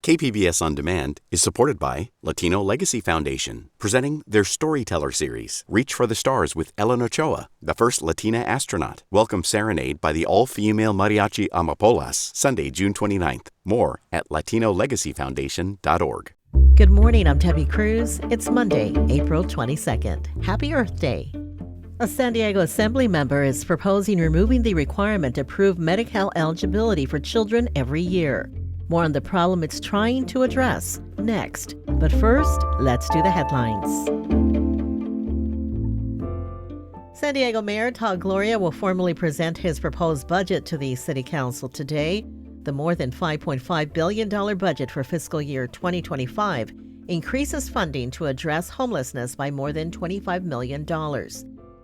KPBS On Demand is supported by Latino Legacy Foundation, presenting their Storyteller series, Reach for the Stars with Ellen Ochoa, the first Latina astronaut. Welcome Serenade by the all-female mariachi Amapolas, Sunday, June 29th. More at latinolegacyfoundation.org. Good morning, I'm Debbie Cruz. It's Monday, April 22nd. Happy Earth Day. A San Diego Assembly member is proposing removing the requirement to prove Medi-Cal eligibility for children every year. More on the problem it's trying to address next. But first, let's do the headlines. San Diego Mayor Todd Gloria will formally present his proposed budget to the City Council today. The more than $5.5 billion budget for fiscal year 2025 increases funding to address homelessness by more than $25 million.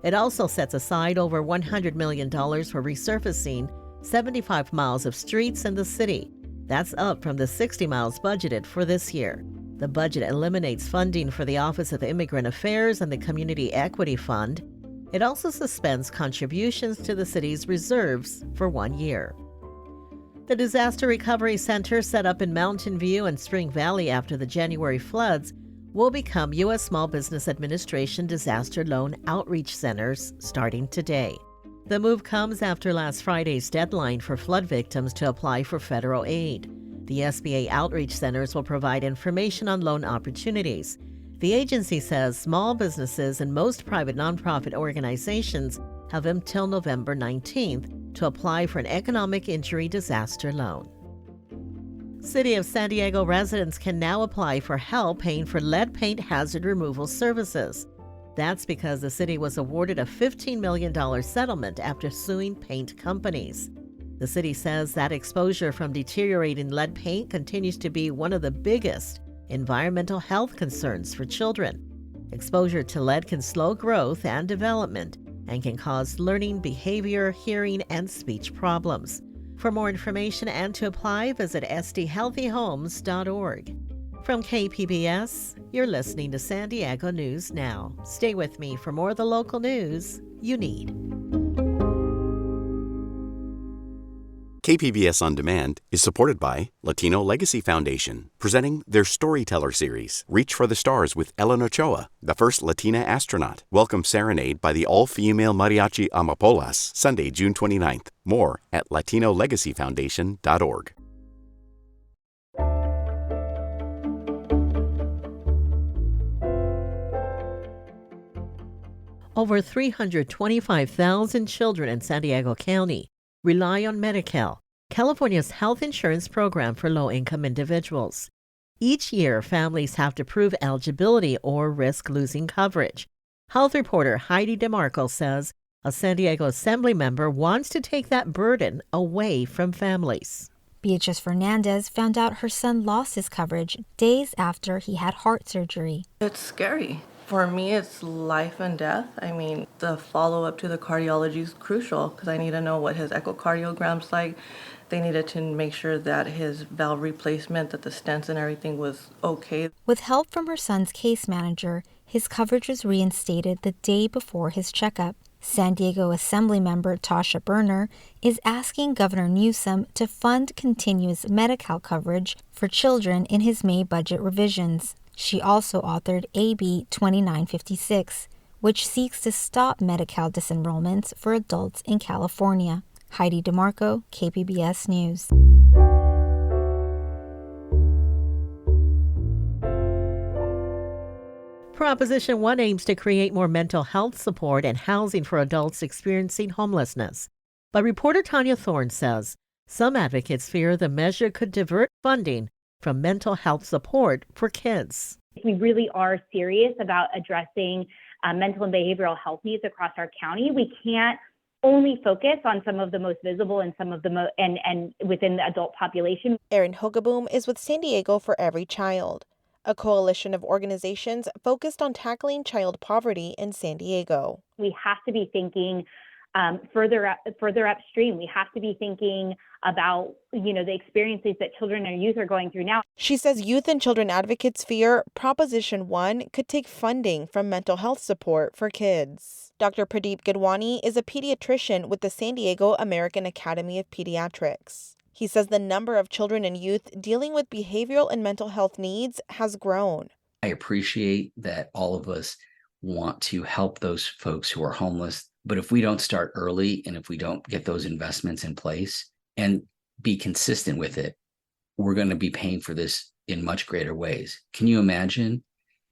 It also sets aside over $100 million for resurfacing 75 miles of streets in the city. That's up from the 60 miles budgeted for this year. The budget eliminates funding for the Office of Immigrant Affairs and the Community Equity Fund. It also suspends contributions to the city's reserves for 1 year. The Disaster Recovery Center set up in Mountain View and Spring Valley after the January floods will become U.S. Small Business Administration Disaster Loan Outreach Centers starting today. The move comes after last Friday's deadline for flood victims to apply for federal aid. The SBA Outreach Centers will provide information on loan opportunities. The agency says small businesses and most private nonprofit organizations have until November 19th to apply for an economic injury disaster loan. City of San Diego residents can now apply for help paying for lead paint hazard removal services. That's because the city was awarded a $15 million settlement after suing paint companies. The city says that exposure from deteriorating lead paint continues to be one of the biggest environmental health concerns for children. Exposure to lead can slow growth and development and can cause learning, behavior, hearing, and speech problems. For more information and to apply, visit sdhealthyhomes.org. From KPBS, you're listening to San Diego News Now. Stay with me for more of the local news you need. KPBS On Demand is supported by Latino Legacy Foundation, presenting their Storyteller series, Reach for the Stars with Ellen Ochoa, the first Latina astronaut. Welcome Serenade by the all-female mariachi Amapolas, Sunday, June 29th. More at latinolegacyfoundation.org. Over 325,000 children in San Diego County rely on Medi-Cal, California's health insurance program for low-income individuals. Each year, families have to prove eligibility or risk losing coverage. Health reporter Heidi DeMarco says a San Diego Assembly member wants to take that burden away from families. Beatrice Fernandez found out her son lost his coverage days after he had heart surgery. It's scary. For me, it's life and death. I mean, the follow-up to the cardiology is crucial because I need to know what his echocardiogram's like. They needed to make sure that his valve replacement, that the stents and everything was okay. With help from her son's case manager, his coverage was reinstated the day before his checkup. San Diego Assembly member Tasha Berner is asking Governor Newsom to fund continuous Medi-Cal coverage for children in his May budget revisions. She also authored AB 2956, which seeks to stop Medi-Cal disenrollments for adults in California. Heidi DeMarco, KPBS News. Proposition 1 aims to create more mental health support and housing for adults experiencing homelessness. But reporter Tanya Thorne says some advocates fear the measure could divert funding from mental health support for kids. We really are serious about addressing mental and behavioral health needs across our county. We can't only focus on some of the most visible and some of the and within the adult population. Erin Hogaboom is with San Diego for Every Child, a coalition of organizations focused on tackling child poverty in San Diego. We have to be thinking further upstream. We have to be thinking about, the experiences that children and youth are going through now. She says youth and children advocates fear Proposition 1 could take funding from mental health support for kids. Dr. Pradeep Gidwani is a pediatrician with the San Diego American Academy of Pediatrics. He says the number of children and youth dealing with behavioral and mental health needs has grown. I appreciate that all of us want to help those folks who are homeless, but if we don't start early and if we don't get those investments in place and be consistent with it, we're going to be paying for this in much greater ways. Can you imagine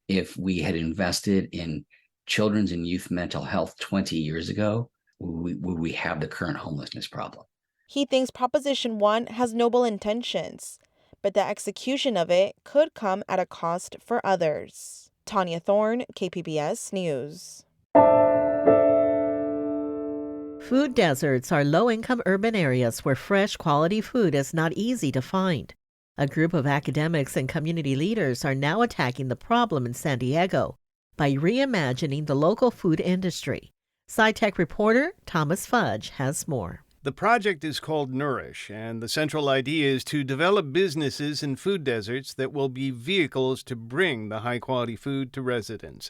if we had invested in children's and youth mental health 20 years ago? Would we have the current homelessness problem? He thinks Proposition 1 has noble intentions, but the execution of it could come at a cost for others. Tanya Thorne, KPBS News. Food deserts are low-income urban areas where fresh, quality food is not easy to find. A group of academics and community leaders are now attacking the problem in San Diego by reimagining the local food industry. SciTech reporter Thomas Fudge has more. The project is called Nourish, and the central idea is to develop businesses in food deserts that will be vehicles to bring the high-quality food to residents.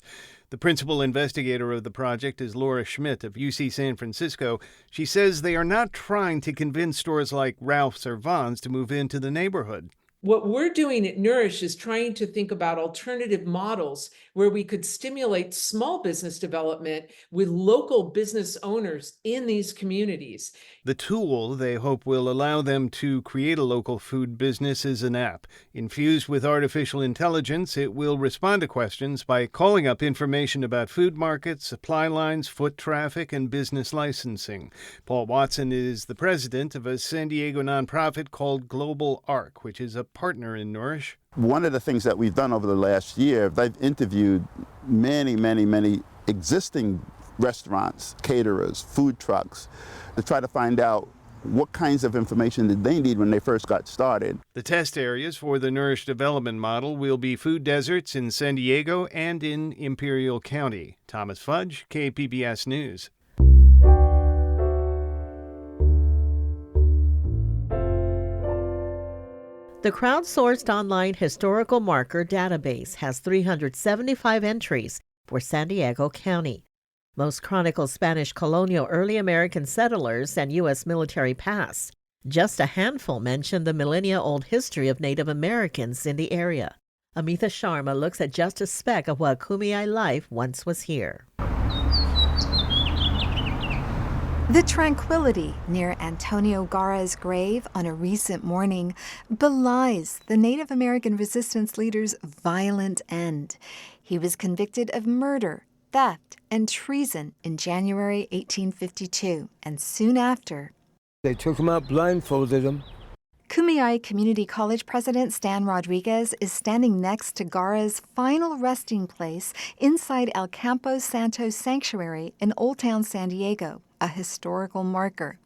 The principal investigator of the project is Laura Schmidt of UC San Francisco. She says they are not trying to convince stores like Ralph's or Vons to move into the neighborhood. What we're doing at Nourish is trying to think about alternative models where we could stimulate small business development with local business owners in these communities. The tool they hope will allow them to create a local food business is an app. Infused with artificial intelligence, it will respond to questions by calling up information about food markets, supply lines, foot traffic, and business licensing. Paul Watson is the president of a San Diego nonprofit called Global Arc, which is a partner in Nourish. One of the things that we've done over the last year, they've interviewed many existing restaurants, caterers, food trucks, to try to find out what kinds of information did they need when they first got started. The test areas for the Nourish development model will be food deserts in San Diego and in Imperial County. Thomas Fudge, KPBS News. The crowdsourced online historical marker database has 375 entries for San Diego County. Most chronicle Spanish colonial early American settlers and U.S. military past. Just a handful mention the millennia-old history of Native Americans in the area. Amitha Sharma looks at just a speck of what Kumeyaay life once was here. The tranquility near Antonio Garra's grave on a recent morning belies the Native American resistance leader's violent end. He was convicted of murder, theft, and treason in January 1852, and soon after, they took him out, blindfolded him. Kumeyaay Community College President Stan Rodriguez is standing next to Garra's final resting place inside El Campo Santo Sanctuary in Old Town San Diego, a historical marker.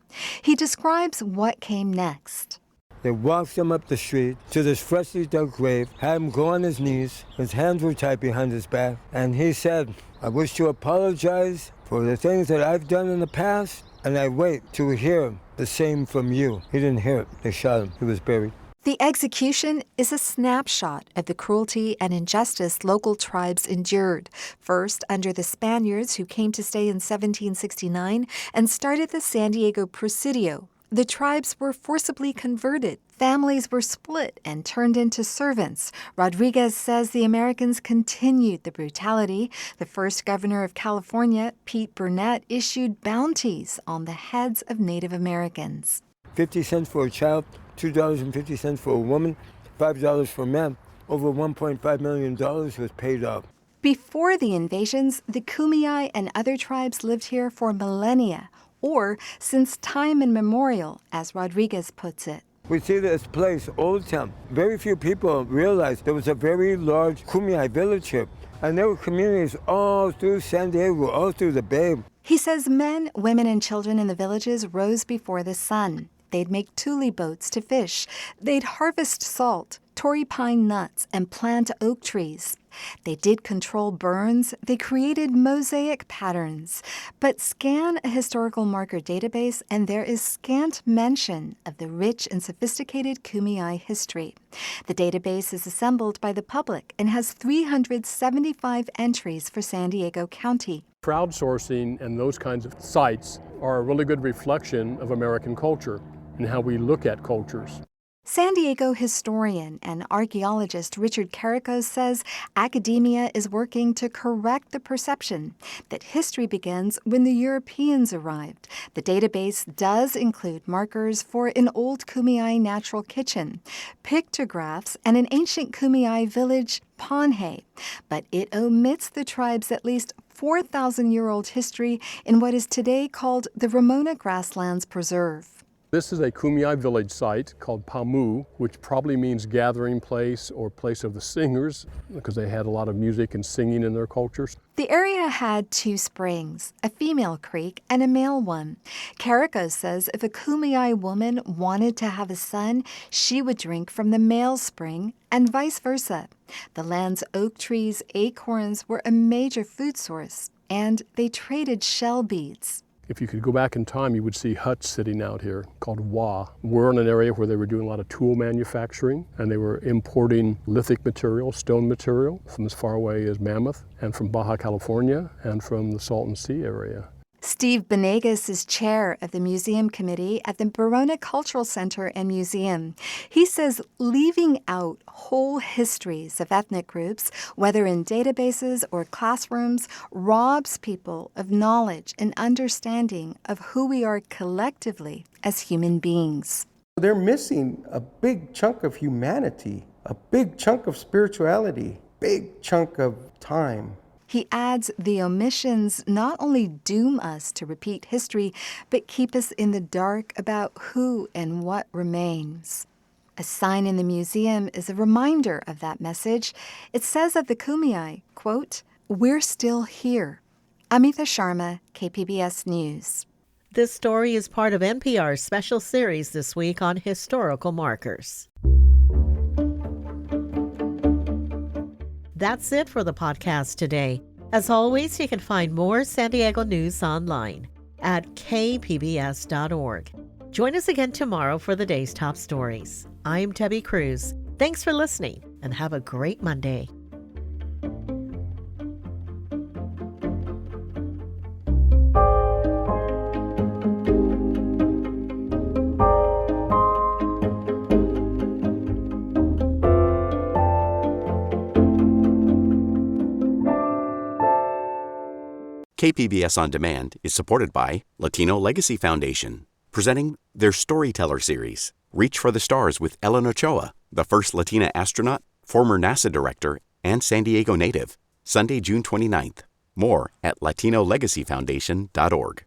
He describes what came next. They walked him up the street to this freshly dug grave, had him go on his knees, his hands were tied behind his back, and he said, "I wish to apologize for the things that I've done in the past, and I wait to hear the same from you." He didn't hear it. They shot him. He was buried. The execution is a snapshot of the cruelty and injustice local tribes endured, first under the Spaniards who came to stay in 1769 and started the San Diego Presidio. The tribes were forcibly converted. Families were split and turned into servants. Rodriguez says the Americans continued the brutality. The first governor of California, Pete Burnett, issued bounties on the heads of Native Americans. 50 cents for a child, $2.50 for a woman, $5 for men. Over $1.5 million was paid off. Before the invasions, the Kumeyaay and other tribes lived here for millennia, or since time immemorial, as Rodriguez puts it. We see this place all the time. Very few people realize there was a very large Kumeyaay village here, and there were communities all through San Diego, all through the Bay. He says men, women, and children in the villages rose before the sun. They'd make tule boats to fish. They'd harvest salt, Torrey pine nuts, and plant oak trees. They did control burns. They created mosaic patterns. But scan a historical marker database, and there is scant mention of the rich and sophisticated Kumeyaay history. The database is assembled by the public and has 375 entries for San Diego County. Crowdsourcing and those kinds of sites are a really good reflection of American culture. in how we look at cultures. San Diego historian and archaeologist Richard Carricos says academia is working to correct the perception that history begins when the Europeans arrived. The database does include markers for an old Kumeyaay natural kitchen, pictographs, and an ancient Kumeyaay village, Panhe, but it omits the tribe's at least 4,000-year-old history in what is today called the Ramona Grasslands Preserve. This is a Kumeyaay village site called Pamu, which probably means gathering place or place of the singers, because they had a lot of music and singing in their cultures. The area had 2 springs, a female creek and a male one. Carricos says if a Kumeyaay woman wanted to have a son, she would drink from the male spring and vice versa. The land's oak trees' acorns were a major food source, and they traded shell beads. If you could go back in time, you would see huts sitting out here called Wa. We're in an area where they were doing a lot of tool manufacturing, and they were importing lithic material, stone material, from as far away as Mammoth, and from Baja California, and from the Salton Sea area. Steve Benegas is chair of the museum committee at the Barona Cultural Center and Museum. He says leaving out whole histories of ethnic groups, whether in databases or classrooms, robs people of knowledge and understanding of who we are collectively as human beings. They're missing a big chunk of humanity, a big chunk of spirituality, big chunk of time. He adds the omissions not only doom us to repeat history, but keep us in the dark about who and what remains. A sign in the museum is a reminder of that message. It says of the Kumeyaay, quote, "We're still here." Amita Sharma, KPBS News. This story is part of NPR's special series this week on historical markers. That's it for the podcast today. As always, you can find more San Diego news online at kpbs.org. Join us again tomorrow for the day's top stories. I'm Debbie Cruz. Thanks for listening and have a great Monday. KPBS On Demand is supported by Latino Legacy Foundation, presenting their Storyteller series, Reach for the Stars with Ellen Ochoa, the first Latina astronaut, former NASA director, and San Diego native, Sunday, June 29th. More at latinolegacyfoundation.org.